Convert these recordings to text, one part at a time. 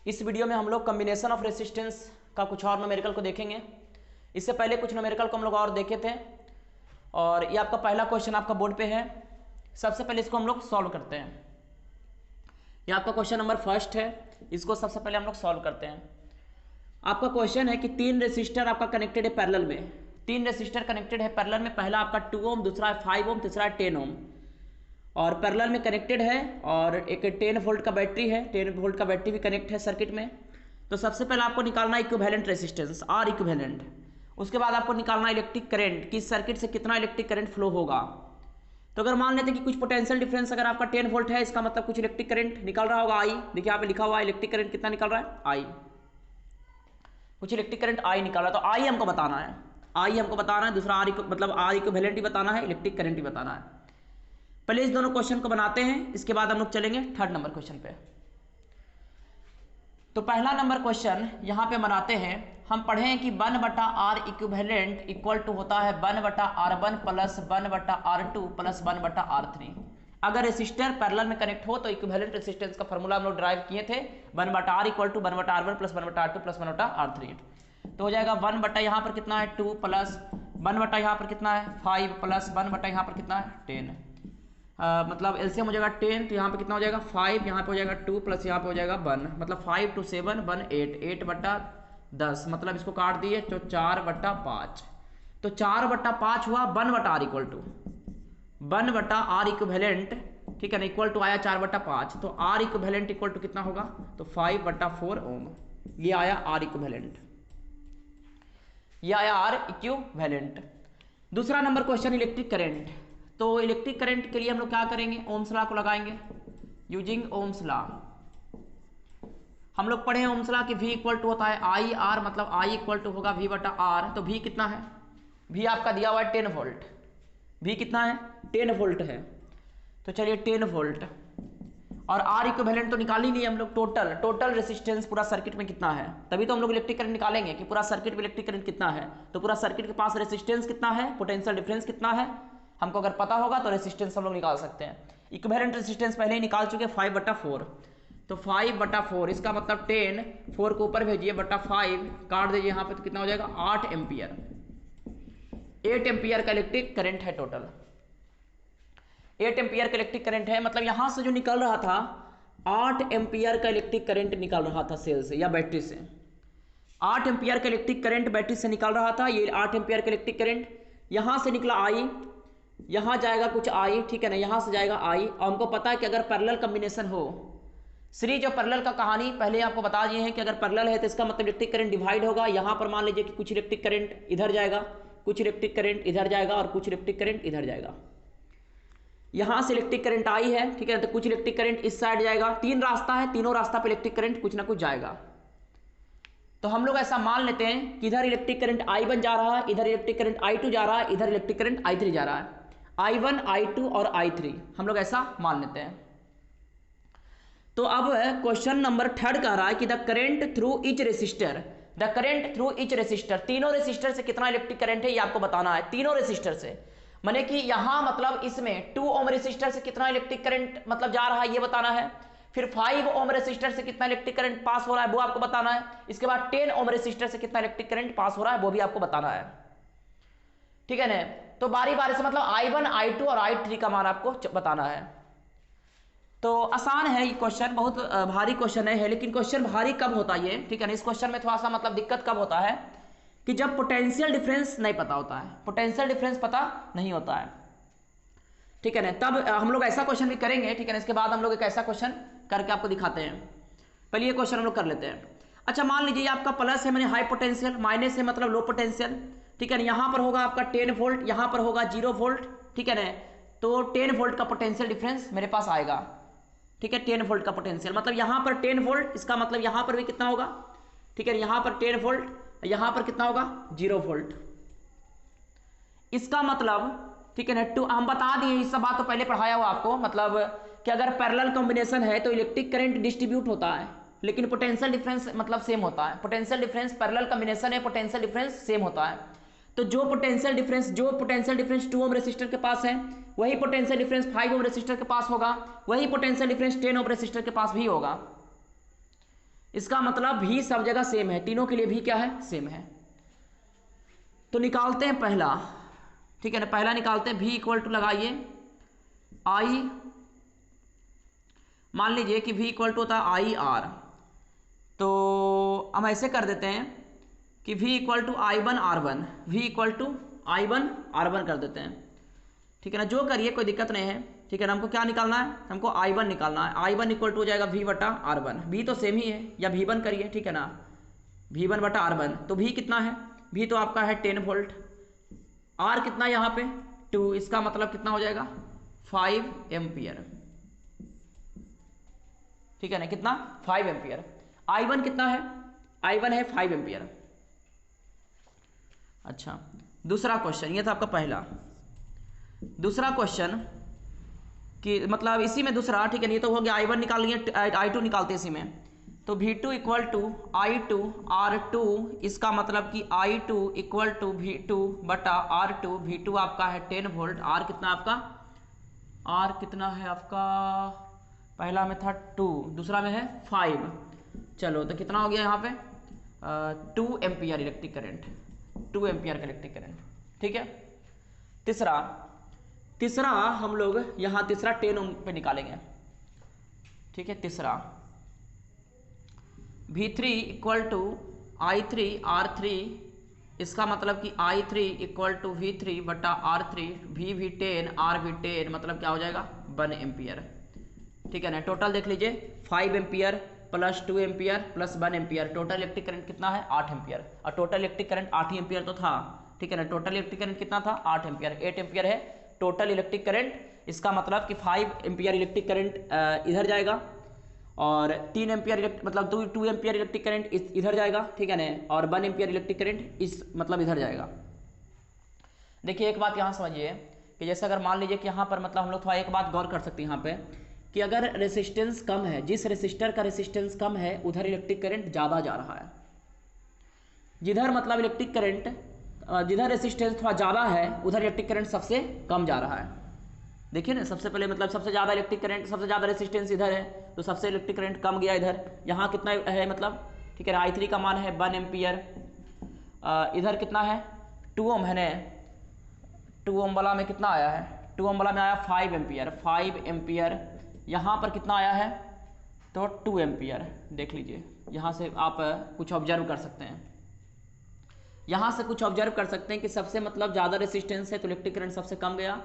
इस वीडियो में हम लोग कम्बिनेशन ऑफ रेसिस्टेंस का कुछ और न्यूमेरिकल को देखेंगे। इससे पहले कुछ न्यूमेरिकल को हम लोग और देखे थे और ये आपका पहला क्वेश्चन आपका बोर्ड पे है। सबसे पहले इसको हम लोग सॉल्व करते हैं। ये आपका क्वेश्चन नंबर फर्स्ट है, इसको सबसे पहले हम लोग सॉल्व करते हैं। आपका क्वेश्चन है कि तीन रेसिस्टर आपका कनेक्टेड है पैरेलल में। तीन रेसिस्टर कनेक्टेड है पैरेलल में, पहला आपका 2 ओम, दूसरा है 5 ओम, तीसरा है 10 ओम और पैरेलल में कनेक्टेड है और एक 10 वोल्ट का बैटरी है, 10 वोल्ट का बैटरी भी कनेक्ट है सर्किट में। तो सबसे पहले आपको निकालना है इक्विवेलेंट रेसिस्टेंस आर इक्विवेलेंट। उसके बाद आपको निकालना है इलेक्ट्रिक करंट कि इस सर्किट से कितना इलेक्ट्रिक करंट फ्लो होगा। तो अगर मान लेते हैं कि कुछ पोटेंशियल डिफरेंस अगर आपका 10 वोल्ट है, इसका मतलब कुछ इलेक्ट्रिक करंट निकल रहा होगा आई। देखिए यहाँ पे लिखा हुआ है इलेक्ट्रिक करंट कितना निकल रहा है आई, कुछ इलेक्ट्रिक करंट आई निकल रहा है। तो आई हमको बताना है, आई हमको बताना है। दूसरा आर मतलब आर इक्विवेलेंट ही बताना है, इलेक्ट्रिक करंट ही बताना है। पहले इस दोनों क्वेश्चन को बनाते हैं, इसके बाद हम लोग चलेंगे थर्ड नंबर क्वेश्चन पे। तो पहला नंबर क्वेश्चन यहां पे बनाते हैं। हम पढ़े हैं कि 1/R इक्विवेलेंट इक्वल टू होता है 1/R1 plus 1/R2 plus 1/R3। अगर रेसिस्टर पैरेलल में कनेक्ट हो तो इक्विवेलेंट रेसिस्टेंस का फॉर्मूला हम लोग ड्राइव किए थे 1/R equal to 1/R1 plus 1/R2 plus 1/R3। तो हो जाएगा 1 यहाँ पर कितना है 2 प्लस 1 यहाँ पर कितना है 5 प्लस 1 यहाँ पर कितना है 10। मतलब एलसीएम हो जाएगा 10, तो यहाँ पे कितना हो जाएगा 5, यहाँ पे हो जाएगा 2 प्लस यहाँ पे हो जाएगा 1, मतलब 5 2 7 1 8, 8/10, मतलब इसको काट दिए तो 4/5। तो 4/5 हुआ 1/R equal to 1/R equivalent, ठीक है ना, इक्वल टू आया 4/5। तो R इक्विवेलेंट इक्वल टू कितना होगा तो 5/4 ओम। ये आया R इक्विवेलेंट, ये आया R इक्विवेलेंट। दूसरा नंबर क्वेश्चन इलेक्ट्रिक करंट। तो इलेक्ट्रिक करंट के लिए हम लोग क्या करेंगे, ओम्स लॉ को लगाएंगे यूजिंग ओम्स लॉ। हम लोग पढ़े हैं ओम्स लॉ कि V इक्वल टू होता है आई आर, मतलब I इक्वल टू होगा V/R। तो V कितना है, V आपका दिया हुआ है 10 वोल्ट, V कितना है 10 वोल्ट है। तो चलिए 10 वोल्ट और R इक्विवेलेंट तो निकाल ही नहीं हम लोग, टोटल रेसिस्टेंस पूरा सर्किट में कितना है, तभी तो हम लोग इलेक्ट्रिक करंट निकालेंगे कि पूरा सर्किट में इलेक्ट्रिक करंट कितना है। तो पूरा सर्किट के पास रेसिस्टेंस कितना है, पोटेंशियल डिफरेंस कितना है, हमको अगर पता होगा तो रेसिस्टेंस हम लोग निकाल सकते हैं। इक्विवेलेंट रेसिस्टेंस पहले ही निकाल चुके 5/4। तो 5/4 इसका मतलब 10, 4 को ऊपर भेजिए बटा 5 काट दीजिए यहाँ पे, तो कितना हो जाएगा 8 एम्पियर। 8 एम्पियर का इलेक्ट्रिक करंट है टोटल, 8 एम्पियर का इलेक्ट्रिक करंट है। मतलब यहां से जो निकल रहा था 8 एम्पियर का इलेक्ट्रिक करंट निकल रहा था सेल से या बैटरी से। 8 एम्पियर का इलेक्ट्रिक करंट बैटरी से निकल रहा था। ये 8 एम्पियर का इलेक्ट्रिक करंट यहां से निकला आई, यहां जाएगा कुछ आई, ठीक है ना, यहां से जाएगा आई। और हमको पता है कि अगर पैरेलल कॉम्बिनेशन हो, सीरीज और पैरेलल का कहानी पहले आपको बता दिए हैं कि अगर पैरेलल है तो इसका मतलब इलेक्ट्रिक करंट डिवाइड होगा। यहां पर मान लीजिए कि कुछ इलेक्ट्रिक करंट इधर जाएगा, कुछ इलेक्ट्रिक करंट इधर जाएगा और कुछ इलेक्ट्रिक करंट इधर जाएगा। यहां से इलेक्ट्रिक करंट आई है, ठीक है, तो कुछ इलेक्ट्रिक करंट इस साइड जाएगा। 3 रास्ता है, तीनों रास्ता पे इलेक्ट्रिक करंट कुछ ना कुछ जाएगा। तो हम लोग ऐसा मान लेते हैं कि इधर इलेक्ट्रिक करंट I1 जा रहा है, इधर इलेक्ट्रिक करंट I2 जा रहा है, इधर इलेक्ट्रिक करंट I3 जा रहा है। I1 I2 और I3 हम लोग ऐसा मान लेते हैं। तो अब क्वेश्चन नंबर 3 कह रहा है कि the current through each resistor, the current through each resistor, तीनों रेसिस्टर से कितना इलेक्ट्रिक करंट है ये आपको बताना है। तीनों रेसिस्टर से माने कि यहां मतलब इसमें 2 ओम रेसिस्टर से कितना इलेक्ट्रिक करंट मतलब जा रहा है ये बताना है। फिर 5 ओम रेसिस्टर से कितना इलेक्ट्रिक करंट पास हो रहा है वो आपको बताना है। इसके बाद 10 ओम रेसिस्टर से कितना इलेक्ट्रिक करंट पास हो रहा है वो भी आपको बताना है, ठीक है ना। तो बारी बारी से मतलब I1 I2 और I3 का मान आपको बताना है। तो आसान है ये क्वेश्चन, बहुत भारी क्वेश्चन है, लेकिन क्वेश्चन भारी कब होता है ये, ठीक है ना। इस क्वेश्चन में थोड़ा सा मतलब दिक्कत कब होता है कि जब पोटेंशियल डिफरेंस नहीं पता होता है, पोटेंशियल डिफरेंस पता नहीं होता है, ठीक है ना। तब हम लोग ऐसा क्वेश्चन भी करेंगे, ठीक है ना। इसके बाद हम लोग एक ऐसा क्वेश्चन करके आपको दिखाते हैं। पहले ये क्वेश्चन हम लोग कर लेते हैं। अच्छा मान लीजिए आपका प्लस है मैंने हाई पोटेंशियल, माइनस है मतलब लो पोटेंशियल, ठीक है ना। यहां पर होगा आपका 10 वोल्ट, यहां पर होगा 0 वोल्ट, ठीक है ना। तो 10 वोल्ट का पोटेंशियल डिफरेंस मेरे पास आएगा, ठीक है, 10 वोल्ट का पोटेंशियल। मतलब यहां पर 10 वोल्ट, इसका मतलब यहां पर भी कितना होगा, ठीक है, यहां पर 10 वोल्ट, यहां पर कितना होगा 0 वोल्ट। इसका मतलब, ठीक है ना, हम बता दिए इस सब बात तो पहले पढ़ाया हुआ आपको, मतलब कि अगर पैरेलल कॉम्बिनेशन है तो इलेक्ट्रिक करंट डिस्ट्रीब्यूट होता है लेकिन पोटेंशियल डिफरेंस मतलब सेम होता है। पोटेंशियल डिफरेंस पैरेलल कॉम्बिनेशन है, पोटेंशियल डिफरेंस सेम होता है। तो जो पोटेंशियल डिफरेंस 2 ओम रेसिस्टर के पास है वही पोटेंशियल डिफरेंस 5 ओम रेसिस्टर के पास होगा, वही पोटेंशियल डिफरेंस 10 ओम रेसिस्टर के पास भी होगा, इसका मतलब भी सब जगह सेम है, तीनों के लिए भी क्या है, सेम है। तो निकालते हैं पहला, ठीक है ना, पहला निकालते हैं। भी इक्वल टू लगाइए आई, मान लीजिए कि भी इक्वल टू होता है आई आर, तो हम ऐसे कर देते हैं कि v equal to I one R one, V equal to I one R one कर देते हैं, ठीक है ना। जो करिए कोई दिक्कत नहीं है, ठीक है ना। हमको क्या निकालना है, हमको आई वन निकालना है। आई वन इक्वल टू हो जाएगा v बटा आर वन, v तो सेम ही है, या v वन करिए, ठीक है ना, v वन बटा आर वन। तो v कितना है, v तो आपका है 10 वोल्ट, r कितना है यहाँ पे 2, इसका मतलब कितना हो जाएगा 5 एम्पियर, ठीक है ना, कितना 5 एम्पियर। आई वन कितना है, आई वन है 5 एम्पियर। अच्छा, दूसरा क्वेश्चन, ये था आपका पहला। दूसरा क्वेश्चन कि मतलब इसी में दूसरा, ठीक है, ये तो हो गया आई वन निकाल लिए, आई टू निकालते इसी में। तो V two equal to I two R two, इसका मतलब कि I two equal to V two बटा आर टू। वी टू आपका है 10 वोल्ट, आर कितना आपका, आर कितना है आपका, पहला में था 2, दूसरा में है 5। चलो तो कितना हो गया यहाँ पे 2 एम्पियर इलेक्ट्रिक करंट, 2 एम्पियर का इलेक्ट्रिक करंट, ठीक है। तीसरा हम लोग यहाँ तीसरा 10 ओम पे निकालेंगे, ठीक है। तीसरा V3 equal to I three R three, इसका मतलब कि I three equal to V3 बटा R three, V 10 R V 10, मतलब क्या हो जाएगा 1 एम्पियर, ठीक है ना। टोटल देख लीजिए 5 ampere plus 2 ampere plus 1 ampere, total electric current कितना है 8 एम्पियर। और टोटल इलेक्ट्रिक करंट 8 ही एम्पियर तो था, ठीक है ना। टोटल इलेक्ट्रिक करंट कितना था 8 एम्पियर, 8 एम्पियर है टोटल इलेक्ट्रिक करंट। इसका मतलब कि 5 एम्पियर इलेक्ट्रिक करंट इधर जाएगा, और 3 एम्पियर मतलब 2 एम्पियर इलेक्ट्रिक करंट इधर जाएगा, ठीक है ना। और 1 एम्पियर इलेक्ट्रिक करंट इस मतलब इधर जाएगा। देखिए एक बात यहाँ समझिए कि जैसे अगर मान लीजिए कि यहाँ पर मतलब हम लोग थोड़ा एक बात गौर कर सकते हैं यहाँ पे, कि अगर रेसिस्टेंस कम है, जिस रेसिस्टर का रेसिस्टेंस कम है उधर इलेक्ट्रिक करंट ज़्यादा जा रहा है। जिधर मतलब इलेक्ट्रिक करंट, जिधर रेसिस्टेंस थोड़ा ज़्यादा है उधर इलेक्ट्रिक करंट सबसे कम जा रहा है। देखिए ना, सबसे पहले मतलब सबसे ज़्यादा इलेक्ट्रिक करंट, सबसे ज़्यादा रेसिस्टेंस इधर है, तो सबसे इलेक्ट्रिक करंट कम गया इधर। यहाँ कितना है मतलब, ठीक है, आई थ्री का मान है 1 एम्पियर, इधर कितना है 2 ओम है ना, 2 ओम वाला में कितना आया है, 2 ओम वाला में आया 5 एम्पियर, 5 एम्पियर। यहाँ पर कितना आया है तो 2 एम्पियर। देख लीजिए यहाँ से आप कुछ ऑब्जर्व कर सकते हैं, यहाँ से कुछ ऑब्जर्व कर सकते हैं कि सबसे मतलब ज़्यादा रेसिस्टेंस है तो इलेक्ट्रिक करंट सबसे कम गया,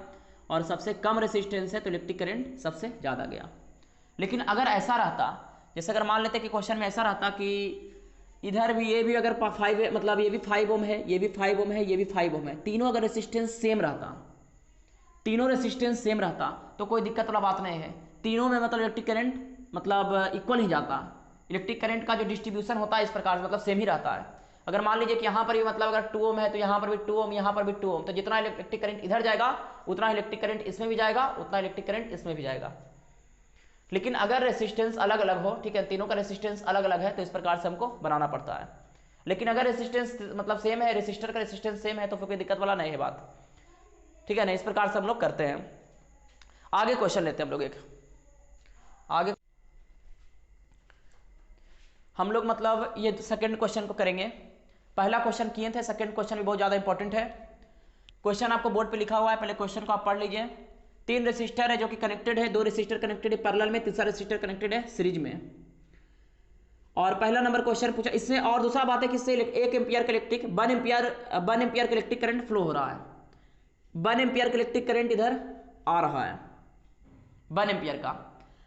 और सबसे कम रेसिस्टेंस है तो इलेक्ट्रिक करंट सबसे ज़्यादा गया। लेकिन अगर ऐसा रहता, जैसे अगर मान लेते कि क्वेश्चन में ऐसा रहता कि इधर भी ये भी अगर 5 मतलब ये भी 5 ओम है, ये भी 5 ओम है, ये भी 5 ओम है, तीनों अगर रेसिस्टेंस सेम रहता, तीनों रेसिस्टेंस सेम रहता तो कोई दिक्कत वाला बात नहीं है। तीनों में मतलब इलेक्ट्रिक करंट मतलब इक्वल ही जाता, इलेक्ट्रिक करंट का जो डिस्ट्रीब्यूशन होता है इस प्रकार से मतलब सेम ही रहता है। अगर मान लीजिए कि यहाँ पर भी मतलब अगर 2 ओम है तो यहाँ पर भी 2 ओम, यहाँ पर भी 2 ओम, तो जितना इलेक्ट्रिक करंट इधर जाएगा उतना इलेक्ट्रिक करंट इसमें भी जाएगा, उतना इलेक्ट्रिक करंट इसमें भी जाएगा। लेकिन अगर रेसिस्टेंस अलग अलग हो, ठीक है, तीनों का रेसिस्टेंस अलग अलग है तो इस प्रकार से हमको बनाना पड़ता है। लेकिन अगर रेसिस्टेंस मतलब सेम है, रेसिस्टर का रेसिस्टेंस सेम है तो फिर कोई दिक्कत वाला नहीं है बात, ठीक है ना। इस प्रकार से हम लोग करते हैं। आगे क्वेश्चन लेते हैं हम लोग, एक आगे हम लोग मतलब ये सेकंड क्वेश्चन को करेंगे। पहला क्वेश्चन किए थे, सेकंड क्वेश्चन भी बहुत ज़्यादा इंपॉर्टेंट है। क्वेश्चन आपको बोर्ड पे लिखा हुआ है, पहले क्वेश्चन को आप पढ़ लीजिए। 3 रेसिस्टर है जो कि कनेक्टेड है, 2 रेसिस्टर कनेक्टेड है पैरेलल में, तीसरा रेसिस्टर कनेक्टेड है सीरीज में। और पहला नंबर क्वेश्चन पूछा इसमें, और दूसरा बात है कि इससे 1 एम्पियर का इलेक्ट्रिक 1 एम्पियर का इलेक्ट्रिक करंट फ्लो हो रहा है, 1 एम्पियर का इलेक्ट्रिक करंट इधर आ रहा है 1 एम्पियर का,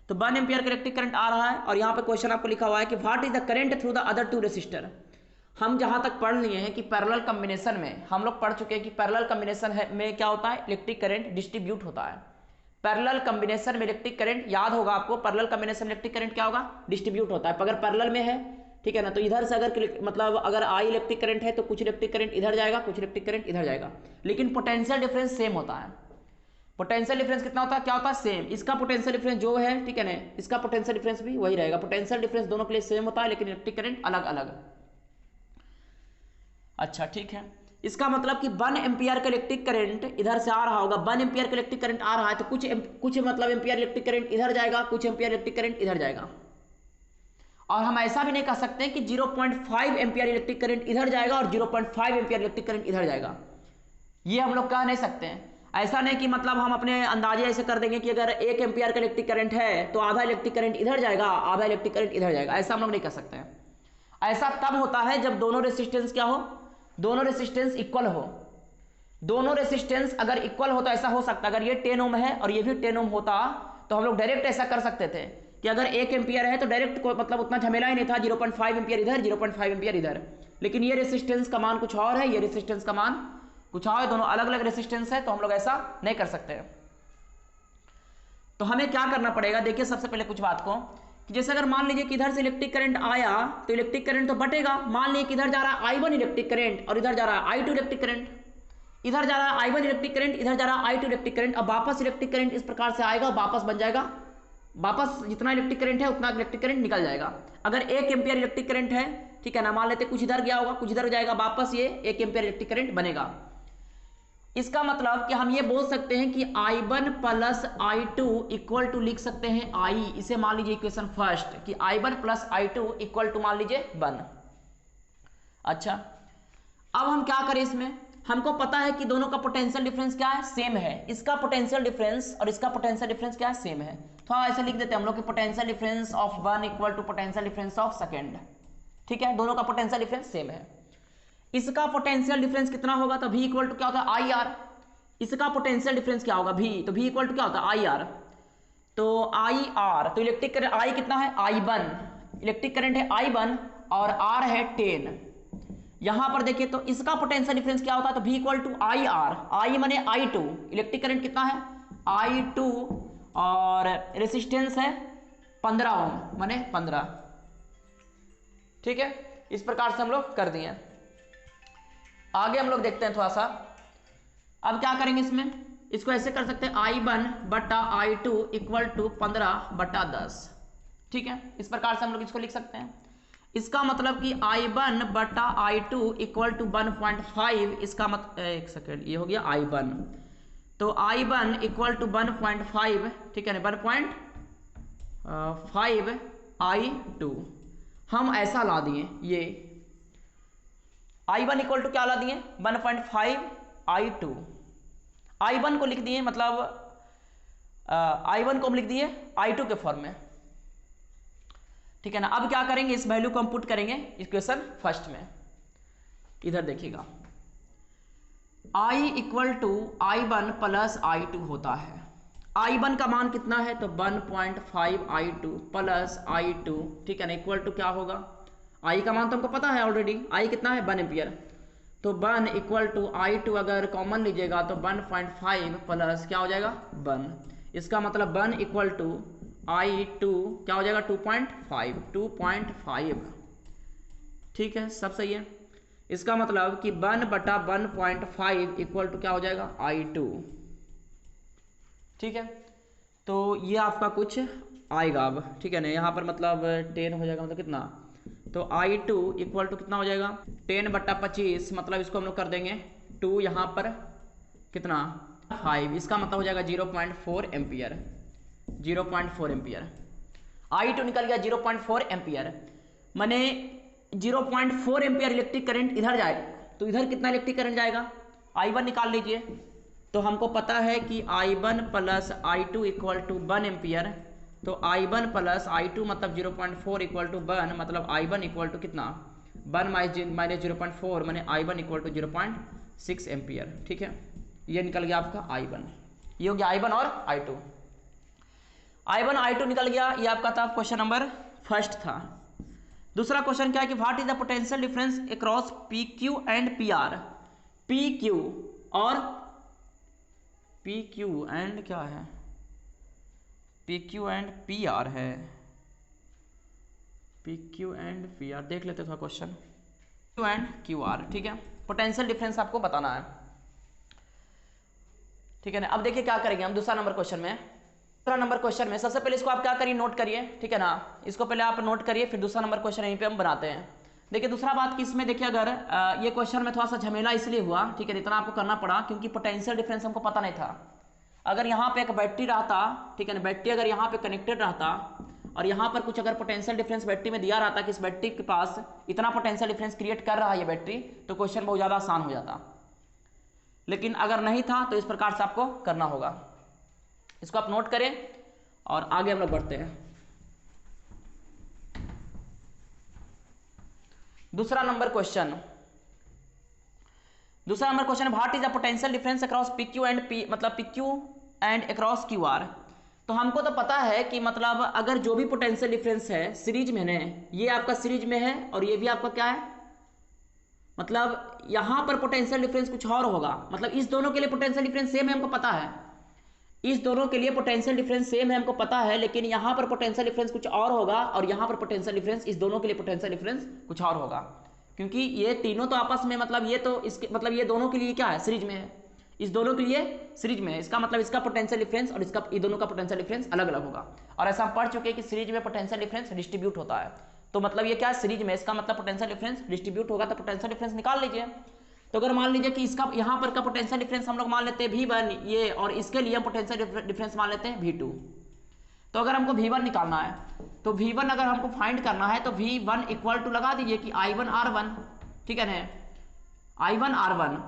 तो 1 एम्पियर का इलेक्ट्रिक करंट आ रहा है। और यहाँ पे क्वेश्चन आपको लिखा हुआ है कि what is the current through the other 2 resistor. हम जहां तक पढ़ लिए हैं कि पैरेलल कॉम्बिनेशन में हम लोग पढ़ चुके हैं कि पैरेलल कॉम्बिनेशन में क्या होता है, इलेक्ट्रिक करंट डिस्ट्रीब्यूट होता है। पैरेलल कॉम्बिनेशन में इलेक्ट्रिक करंट, याद होगा आपको, पैरेलल कॉम्बिनेशन में इलेक्ट्रिक करंट क्या होगा, डिस्ट्रीब्यूट होता है। अगर पैरेलल में है, ठीक है ना, तो इधर से अगर मतलब अगर आई इलेक्ट्रिक करंट है तो कुछ इलेक्ट्रिक करंट इधर जाएगा, कुछ इलेक्ट्रिक करंट इधर जाएगा, लेकिन पोटेंशियल डिफरेंस सेम होता है। पोटेंशियल डिफरेंस कितना होता है, क्या होता है, सेम। इसका पोटेंशियल डिफरेंस जो है, ठीक है ना, इसका पोटेंशियल डिफरेंस भी वही रहेगा। पोटेंशियल डिफरेंस दोनों के लिए सेम होता है, लेकिन इलेक्ट्रिक करंट अलग अलग। अच्छा ठीक है, इसका मतलब कि 1 एम्पियर का इलेक्ट्रिक करंट इधर से आ रहा होगा, 1 एम्पियर का इलेक्ट्रिक करंट आ रहा है तो कुछ मतलब एम्पियर इलेक्ट्रिक करंट इधर जाएगा, कुछ एम्पियर इलेक्ट्रिक करंट इधर जाएगा। और हम ऐसा भी नहीं कह सकते कि 0.5 एम्पियर इलेक्ट्रिक करंट इधर जाएगा और 0.5 एम्पियर इलेक्ट्रिक करंट इधर जाएगा, ये हम लोग कह नहीं सकते हैं। ऐसा नहीं कि मतलब हम अपने अंदाजे ऐसे कर देंगे कि अगर 1 एम्पियर का इलेक्ट्रिक करंट है तो आधा इलेक्ट्रिक करंट इधर जाएगा, आधा इलेक्ट्रिक करंट इधर जाएगा, ऐसा हम लोग नहीं कर सकते हैं। ऐसा तब होता है जब दोनों रेसिस्टेंस क्या हो, दोनों रेसिस्टेंस इक्वल हो। दोनों रेसिस्टेंस अगर इक्वल हो तो ऐसा हो सकता है, अगर ये 10 ओम है और ये भी 10 ओम होता तो हम लोग डायरेक्ट ऐसा कर सकते थे कि अगर 1 एम्पियर है तो डायरेक्ट मतलब उतना झमेला ही नहीं था, 0.5 एम्पियर इधर 0.5 एम्पियर इधर। लेकिन ये रेसिस्टेंस का मान कुछ और है, ये रेसिस्टेंस का मान कुछ और है, दोनों अलग अलग रेसिस्टेंस है, तो हम लोग ऐसा नहीं कर सकते। तो हमें क्या करना पड़ेगा, देखिए सबसे पहले कुछ बात को कि जैसे अगर मान लीजिए कि इधर से इलेक्ट्रिक करंट आया तो इलेक्ट्रिक करंट तो बटेगा। मान लीजिए कि इधर जा रहा है I1 इलेक्ट्रिक करंट और इधर जा रहा है I2 इलेक्ट्रिक करंट, इधर जा रहा है I1 इलेक्ट्रिक करंट, इधर जा रहा है I2 इलेक्ट्रिक करंट। अब वापस इलेक्ट्रिक करंट इस प्रकार से आएगा, वापस बन जाएगा, वापस जितना इलेक्ट्रिक करंट है उतना इलेक्ट्रिक करंट निकल जाएगा। अगर 1 एम्पियर इलेक्ट्रिक करंट है, ठीक है ना, मान लेते कुछ इधर गया होगा कुछ इधर जाएगा, वापस ये 1 एम्पियर इलेक्ट्रिक करंट बनेगा। इसका मतलब कि हम ये बोल सकते हैं कि I1 plus I2 equal to लिख सकते हैं I, इसे मान लीजिए इक्वेशन फर्स्ट कि I1 plus I2 equal to मान लीजिए 1। अच्छा, अब हम क्या करें, इसमें हमको पता है कि दोनों का पोटेंशियल डिफरेंस क्या है, सेम है। इसका पोटेंशियल डिफरेंस और इसका पोटेंशियल डिफरेंस क्या है, सेम है। तो हाँ ऐसे लिख देते हैं हम लोग कि potential difference of one equal to potential difference of second. ठीक है, दोनों का पोटेंशियल डिफरेंस सेम है। इसका पोटेंशियल डिफरेंस कितना होगा, तो V इक्वल टू क्या होता है आई आर। इसका पोटेंशियल डिफरेंस क्या होगा V, तो V इक्वल टू क्या होता है आई आर। तो आई आर, तो इलेक्ट्रिक करंट I कितना है I1, इलेक्ट्रिक करंट है I1 और R है 10। यहां पर देखिए तो इसका पोटेंशियल डिफरेंस क्या होता है, तो V equal to I R, I माने I2, इलेक्ट्रिक करंट कितना है I2 और रेसिस्टेंस है 15 ओम माने 15। ठीक है, इस प्रकार से हम लोग कर दिए। आगे हम लोग देखते हैं थोड़ा सा, अब क्या करेंगे इसमें, इसको ऐसे कर सकते हैं I1 बटा I2 इक्वल टू 15/10। ठीक है, इस प्रकार से हम लोग इसको लिख सकते हैं। इसका मतलब कि I1 बटा I2 इक्वल टू 1.5, इसका मतलब एक सेकेंड, ये हो गया I1, तो I1 इक्वल टू 1.5, ठीक है ना, 1.5 I2 हम ऐसा ला दिए। ये I1 इक्वल टू क्या ला दिए 1.5 I2, I1 को लिख दिए, मतलब I1 को हम लिख दिए I2 के फॉर्म में। ठीक है ना, अब क्या करेंगे, इस वैल्यू को हम पुट करेंगे इक्वेशन फर्स्ट में। इधर देखिएगा I equal to I1 plus I2 होता है। I1 का मान कितना है, तो 1.5 I2 प्लस I2, ठीक है ना, इक्वल टू क्या होगा, I का मान तो हमको पता है ऑलरेडी, I कितना है 1 एम्पियर, तो 1 इक्वल टू I2 अगर कॉमन लीजिएगा तो 1.5 प्लस क्या हो जाएगा 1, इसका मतलब 1 इक्वल टू I2 क्या हो जाएगा 2.5। ठीक है, सब सही है। इसका मतलब कि 1 बटा 1.5 इक्वल टू क्या हो जाएगा I2। ठीक है, तो ये आपका कुछ आएगा अब, ठीक है ना, यहाँ पर मतलब 10 हो जाएगा, मतलब कितना, तो I2 इक्वल टू कितना हो जाएगा 10 बटा 25, मतलब इसको हम लोग कर देंगे 2, यहाँ पर कितना 5, इसका मतलब हो जाएगा 0.4 एम्पियर, 0.4 एम्पियर। I2 निकल गया 0.4 एम्पियर, माने 0.4 एम्पियर इलेक्ट्रिक करंट इधर जाएगा, तो इधर कितना इलेक्ट्रिक करंट जाएगा, I1 निकाल लीजिए। तो हमको पता है कि I1 plus I2 equal to 1 ampere, तो I1 प्लस I2 मतलब 0.4 इक्वल टू 1, मतलब I1 इक्वल टू कितना 1 माइनस 0.4 माने I1 इक्वल टू 0.6 एम्पियर। ठीक है, ये निकल गया आपका I1, ये हो गया I1 और I2। I1 I2 निकल गया, ये आपका था क्वेश्चन नंबर फर्स्ट था। दूसरा क्वेश्चन क्या है कि what is the potential difference across PQ and PR। PQ और PQ एंड क्या है, PQ एंड PR है, PQ एंड PR देख लेते थोड़ा क्वेश्चन, Q एंड QR। ठीक है, पोटेंशियल डिफरेंस आपको बताना है। ठीक है ना, अब देखिए क्या करेंगे हम दूसरा नंबर क्वेश्चन में। दूसरा नंबर क्वेश्चन में सबसे पहले इसको आप क्या करिए, नोट करिए, ठीक है ना, इसको पहले आप नोट करिए, फिर दूसरा नंबर क्वेश्चन यहीं पे हम बनाते हैं। देखिए दूसरा बात कि इसमें देखिए अगर ये क्वेश्चन में थोड़ा सा झमेला इसलिए हुआ, ठीक है, इतना आपको करना पड़ा क्योंकि पोटेंशियल डिफरेंस हमको पता नहीं था। अगर यहाँ पे एक बैटरी रहता, ठीक है ना, बैटरी अगर यहाँ पे कनेक्टेड रहता और यहाँ पर कुछ अगर पोटेंशियल डिफरेंस बैटरी में दिया रहता कि इस बैटरी के पास इतना पोटेंशियल डिफरेंस क्रिएट कर रहा है ये बैटरी, तो क्वेश्चन बहुत ज़्यादा आसान हो जाता। लेकिन अगर नहीं था तो इस प्रकार से आपको करना होगा। इसको आप नोट करें और आगे हम लोग बढ़ते हैं। दूसरा number question what is the potential difference across PQ and P, मतलब PQ एंड अक्रॉस QR। तो हमको तो पता है कि मतलब अगर जो भी पोटेंशियल डिफरेंस है सीरीज में है, ये आपका सीरीज में है और ये भी आपका क्या है, मतलब यहां पर पोटेंशियल डिफरेंस कुछ और होगा। मतलब इस दोनों के लिए पोटेंशियल डिफरेंस सेम है, हमको पता है, इस दोनों के लिए पोटेंशियल डिफरेंस सेम है, हमको पता है, लेकिन यहां पर पोटेंशियल डिफरेंस कुछ और होगा और यहां पर पोटेंशियल डिफरेंस, इस दोनों के लिए पोटेंशियल डिफरेंस कुछ और होगा, क्योंकि ये तीनों तो आपस में मतलब ये तो इसके मतलब ये दोनों के लिए क्या है, सीरीज में है, इस दोनों के लिए सीरीज में है। इसका मतलब इसका पोटेंशियल डिफरेंस और इसका, ये दोनों का पोटेंशियल डिफरेंस अलग अलग होगा। और ऐसा हम पढ़ चुके हैं कि सीरीज में पोटेंशियल डिफरेंस डिस्ट्रीब्यूट होता है। तो मतलब ये क्या है, सीरीज में, इसका मतलब पोटेंशियल डिफरेंस डिस्ट्रीब्यूट होगा, तो पोटेंशियल डिफरेंस निकाल लीजिए। तो अगर मान लीजिए कि इसका यहाँ पर का पोटेंशियल डिफरेंस हम लोग मान लेते हैं V1 ये, और इसके लिए हम पोटेंशियल डिफरेंस मान लेते हैं V2। तो अगर हमको V1 निकालना है, तो V1 अगर हमको फाइंड करना है तो V1 इक्वल टू लगा दीजिए कि I1R1, ठीक है ना, I1R1,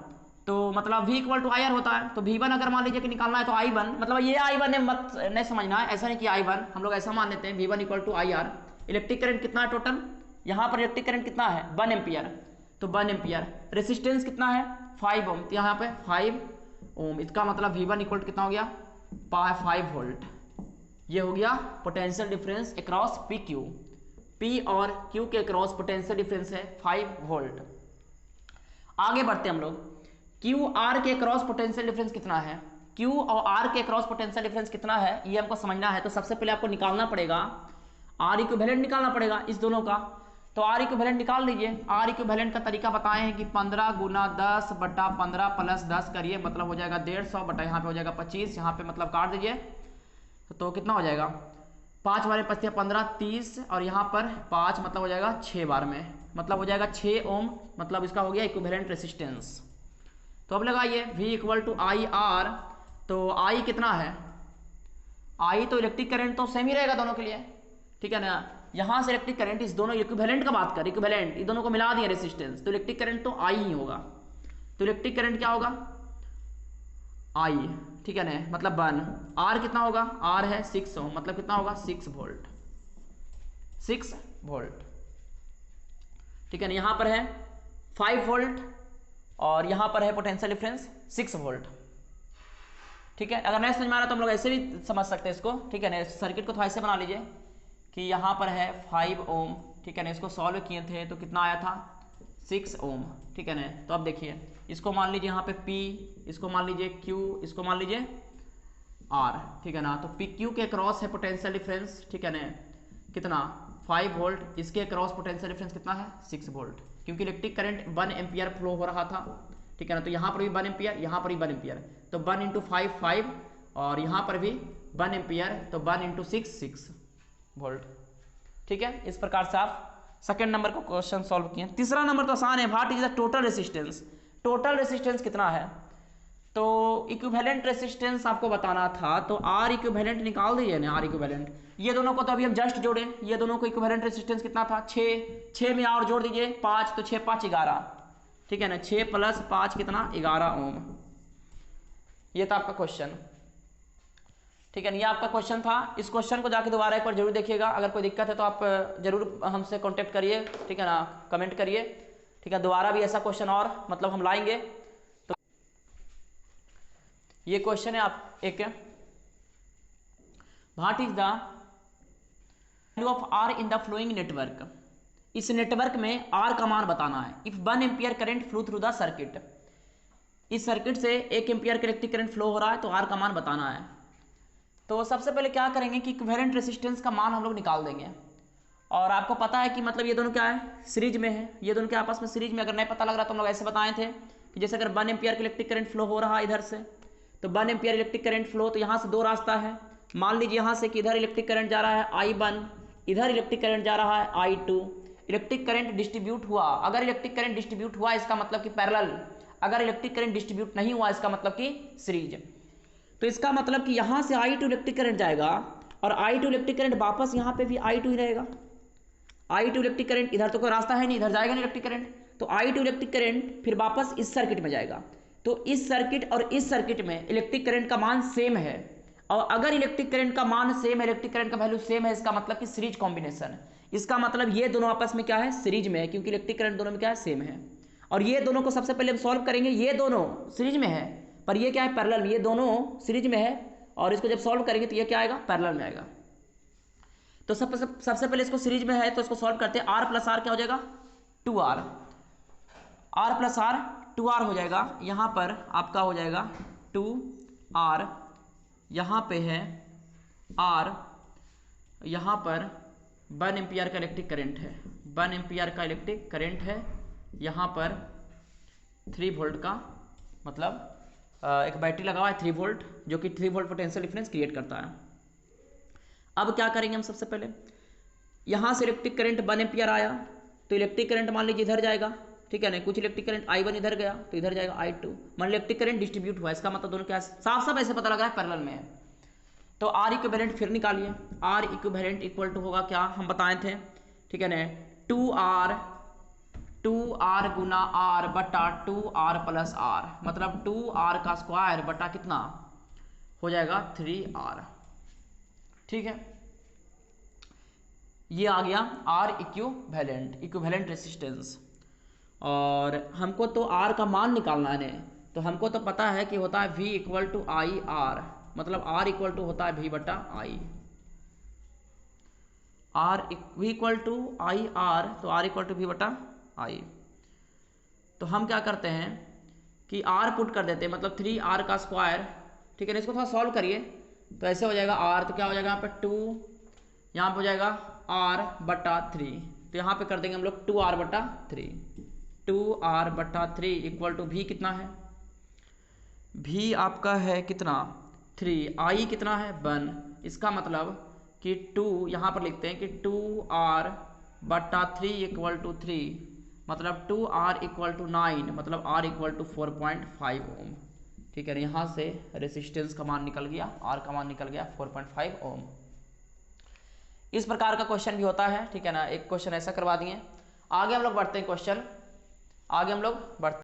तो मतलब V इक्वल टू IR होता है। तो V1 अगर मान लीजिए कि निकालना है तो I1, मतलब ये I1 है, मत नहीं समझना है, ऐसा नहीं कि I1, हम लोग ऐसा मान लेते हैं V1 equal to IR। Electric current कितना है टोटल, यहाँ पर इलेक्ट्रिक करंट कितना है 1 एम्पियर, तो 1 एम्पियर। रेसिस्टेंस कितना है 5 ओम, तो यहाँ पे 5 ओम, इसका मतलब V1 इक्वल टू कितना हो गया 5 वोल्ट। ये हो गया potential difference across PQ, P और Q के अक्रॉस पोटेंशियल डिफरेंस है 5 वोल्ट। आगे बढ़ते हैं हम लोग, QR के अक्रॉस पोटेंशियल डिफरेंस कितना है, Q और R के अक्रॉस पोटेंशियल डिफरेंस कितना है, ये हमको समझना है। तो सबसे पहले आपको निकालना पड़ेगा R इक्विवेलेंट निकालना पड़ेगा इस दोनों का। तो R इक्विवेलेंट निकाल लीजिए। R इक्विवेलेंट का तरीका बताए हैं कि 15 गुना 10 बटा 15 प्लस 10 करिए, मतलब हो जाएगा 150 बटा यहाँ पे हो जाएगा 25, यहाँ पे मतलब काट दीजिए तो कितना हो जाएगा 5 बार 5 15 30, और यहाँ पर 5 मतलब हो जाएगा 6 बार में, मतलब हो जाएगा 6 ओम, मतलब इसका हो गया इक्विवेलेंट रेसिस्टेंस। तो अब लगाइए V इक्वल टू IR, तो I कितना है, I तो इलेक्ट्रिक करंट तो सेम ही रहेगा दोनों के लिए, ठीक है ना। यहाँ से इलेक्ट्रिक करंट, इस दोनों इक्विवेलेंट का बात कर, इक्विवेलेंट ये दोनों को मिला दिए रेसिस्टेंस, तो इलेक्ट्रिक करंट तो I ही होगा। तो इलेक्ट्रिक करंट क्या होगा I, ठीक है ना, मतलब 1। R कितना होगा, R है 6 ओम, मतलब कितना होगा 6 वोल्ट, 6 वोल्ट, ठीक है ना। यहाँ पर है 5 वोल्ट और यहाँ पर है पोटेंशियल डिफरेंस 6 वोल्ट, ठीक है। अगर नहीं समझ में आ रहा तो हम लोग ऐसे भी समझ सकते हैं इसको, ठीक है ना। सर्किट को थोड़ा ऐसे बना लीजिए कि यहाँ पर है 5 ओम, ठीक है ना, इसको सॉल्व किए थे तो कितना आया था 6 ओम, ठीक है ना। तो अब देखिए इसको मान लीजिए यहाँ पे P, इसको मान लीजिए Q, इसको मान लीजिए R, ठीक है ना। तो PQ के क्रॉस है पोटेंशियल डिफरेंस, ठीक है ना, कितना 5 वोल्ट, इसके क्रॉस पोटेंशियल डिफरेंस कितना है 6 वोल्ट, क्योंकि इलेक्ट्रिक करंट 1 एम्पियर फ्लो हो रहा था, ठीक है ना। तो यहाँ पर भी 1 एम्पियर, यहाँ पर भी 1 एम्पियर, तो 1 इंटू 5 5, और यहाँ पर भी 1 एम्पियर, तो 1 इंटू 6 6 वोल्ट, ठीक है। इस प्रकार से आप सेकंड नंबर को क्वेश्चन सॉल्व किए। तीसरा नंबर तो आसान है, what is the total resistance, total resistance कितना है। तो इक्विवेलेंट रेसिस्टेंस आपको बताना था, तो R इक्विवेलेंट निकाल दीजिए ना, R इक्विवेलेंट, ये दोनों को तो अभी हम जस्ट जोड़े, ये दोनों को इक्विवेलेंट रेसिस्टेंस कितना था 6 में और जोड़ दीजिए 5, तो 6 5 11, ठीक है ना, 6 प्लस 5 कितना 11 ओम। ये था आपका क्वेश्चन, ठीक है ना, ये आपका क्वेश्चन था। इस क्वेश्चन को जाके दोबारा एक बार जरूर देखिएगा, अगर कोई दिक्कत है तो आप जरूर हमसे कांटेक्ट करिए, ठीक है ना, कमेंट करिए, ठीक है। दोबारा भी ऐसा क्वेश्चन और मतलब हम लाएंगे। तो ये क्वेश्चन है आप एक, what is the value of R in the flowing network, इस नेटवर्क में R का मान बताना है। If 1 ampere current flow through the circuit, इस सर्किट से 1 एम्पियर का इलेक्ट्रिक करंट फ्लो हो रहा है, तो R का मान बताना है। तो सबसे पहले क्या करेंगे कि इक्विवेलेंट रेसिस्टेंस का मान हम लोग निकाल देंगे, और आपको पता है कि मतलब ये दोनों क्या है सीरीज में है, ये दोनों के आपस में सीरीज में। अगर नहीं पता लग रहा तो हम लोग ऐसे बताए थे कि जैसे अगर 1 एम्पियर का इलेक्ट्रिक करंट फ्लो हो रहा है इधर से, तो 1 एम्पियर इलेक्ट्रिक करंट फ्लो, तो यहाँ से 2 रास्ता है। मान लीजिए यहाँ से कि इधर इलेक्ट्रिक करंट जा रहा है I1, इधर इलेक्ट्रिक करंट जा रहा है I2। इलेक्ट्रिक करंट डिस्ट्रीब्यूट हुआ, अगर इलेक्ट्रिक करंट डिस्ट्रीब्यूट हुआ इसका मतलब कि पैरेलल, अगर इलेक्ट्रिक करंट डिस्ट्रीब्यूट नहीं हुआ इसका मतलब कि सीरीज। तो इसका मतलब कि यहाँ से I2 इलेक्ट्रिक करंट जाएगा और I2 इलेक्ट्रिक करंट वापस यहाँ पे भी I2 ही रहेगा। I2 इलेक्ट्रिक करंट, इधर तो कोई रास्ता है नहीं, इधर जाएगा नहीं इलेक्ट्रिक करंट, तो I2 इलेक्ट्रिक करंट फिर वापस इस सर्किट में जाएगा। तो इस सर्किट और इस सर्किट में इलेक्ट्रिक करंट का मान सेम है, और अगर इलेक्ट्रिक करंट का मान सेम है, इलेक्ट्रिक करंट का वैल्यू सेम है, इसका मतलब कि सीरीज कॉम्बिनेशन, इसका मतलब ये दोनों आपस में क्या है, सीरीज में है, क्योंकि इलेक्ट्रिक करंट दोनों में क्या है, सेम है। और ये दोनों को सबसे पहले हम सॉल्व करेंगे, ये दोनों सीरीज में है पर ये क्या है, पैरेलल में, ये दोनों सीरीज में है और इसको जब सॉल्व करेंगे तो ये क्या आएगा, पैरेलल में आएगा। तो सबसे पहले इसको सीरीज में है तो इसको सॉल्व करते हैं। R प्लस आर क्या हो जाएगा, 2R, R plus are 2R हो जाएगा। यहाँ पर आपका हो जाएगा 2R, यहाँ पे है R, यहाँ पर 1 एम्पियर का इलेक्ट्रिक करंट है, 1 एम्पियर का इलेक्ट्रिक करंट है, यहाँ पर 3 वोल्ट का, मतलब एक बैटरी लगा हुआ है 3 वोल्ट, जो कि 3 वोल्ट पोटेंशियल डिफरेंस क्रिएट करता है। अब क्या करेंगे हम, सबसे पहले यहाँ से इलेक्ट्रिक करंट 1 एम्पियर आया तो इलेक्ट्रिक करंट मान लीजिए इधर जाएगा, ठीक है ना, कुछ इलेक्ट्रिक करंट I1 इधर गया तो इधर जाएगा I2, मान इलेक्ट्रिक करंट डिस्ट्रीब्यूट हुआ, इसका मतलब दोनों क्या साफ साफ ऐसे पता लग रहा है पैरेलल में है। तो R इक्विवेलेंट फिर निकालिए, R इक्विवेलेंट इक्वल टू होगा क्या, हम बताए थे, ठीक है ना, 2R गुना R बटा 2R प्लस R, मतलब 2R का स्क्वायर बटा कितना हो जाएगा 3R, ठीक है। ये आ गया R इक्विवेलेंट रेसिस्टेंस। और हमको तो R का मान निकालना है, तो हमको तो पता है कि होता है V equal to I R, मतलब R इक्वल टू होता है V बटा I, V equal to I R, तो R इक्वल टू V बटा आई। तो हम क्या करते हैं कि R पुट कर देते हैं, मतलब 3R का स्क्वायर, ठीक है ना। इसको थोड़ा सॉल्व करिए तो ऐसे हो जाएगा R, तो क्या हो जाएगा यहाँ पे 2, यहाँ पे हो जाएगा R बटा 3, तो यहाँ पे कर देंगे हम लोग 2R बटा 3, 2R बटा 3 इक्वल टू V कितना है, V आपका है कितना 3, I कितना है 1, इसका मतलब कि 2 यहाँ पर लिखते हैं कि 2R बटा 3 इक्वल टू 3, मतलब 2R इक्वल टू 9, मतलब R इक्वल टू 4.5 ओम, ठीक है ना। यहाँ से रेसिस्टेंस का मान निकल गया, R का मान निकल गया 4.5 ओम। इस प्रकार का क्वेश्चन भी होता है, ठीक है ना, एक क्वेश्चन ऐसा करवा दिए। आगे हम लोग बढ़ते हैं क्वेश्चन, आगे हम लोग बढ़ते